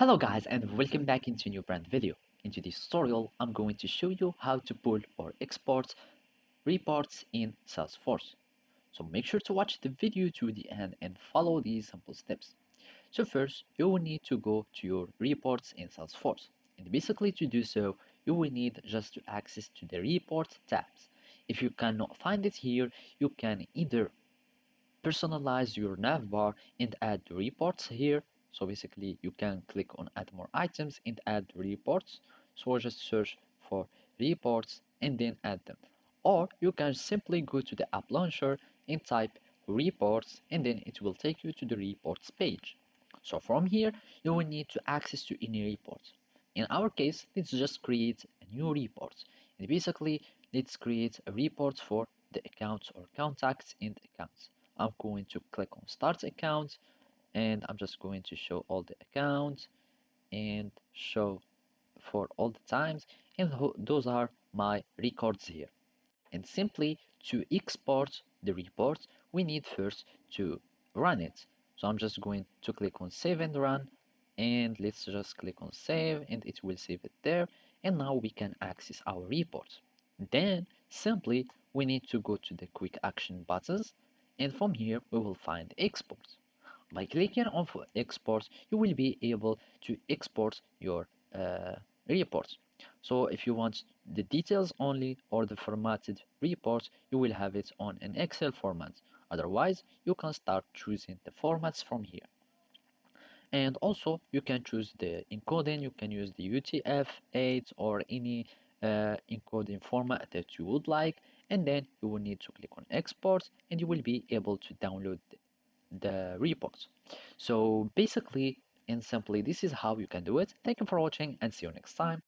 Hello guys and welcome back into a new brand video. In this tutorial, I'm going to show you how to pull or export reports in Salesforce. So make sure to watch the video to the end and follow these simple steps. So first, you will need to go to your reports in Salesforce. And basically to do so, you will need just to access to the report tabs. If you cannot find it here, you can either personalize your navbar and add the reports here. So basically you can click on add more items and add reports. So just search for reports and then add them. Or you can simply go to the app launcher and type reports and then it will take you to the reports page. So from here you will need to access to any reports. In our case, let's just create a new report. And basically let's create a report for the accounts or contacts and accounts. I'm going to click on start account and I'm just going to show all the accounts and show for all the times, and those are my records here. And simply to export the report we need first to run it. So I'm just going to click on save and run, and let's just click on save and it will save it there, and now we can access our report. Then simply we need to go to the quick action buttons, and from here we will find export. By clicking on export, you will be able to export your uh, reports. So if you want the details only or the formatted report, you will have it on an Excel format. Otherwise, you can start choosing the formats from here. And also, you can choose the encoding. You can use the UTF-8 or any encoding format that you would like. And then you will need to click on export and you will be able to download the reports. So basically and simply, this is how you can do it. Thank you for watching and see you next time.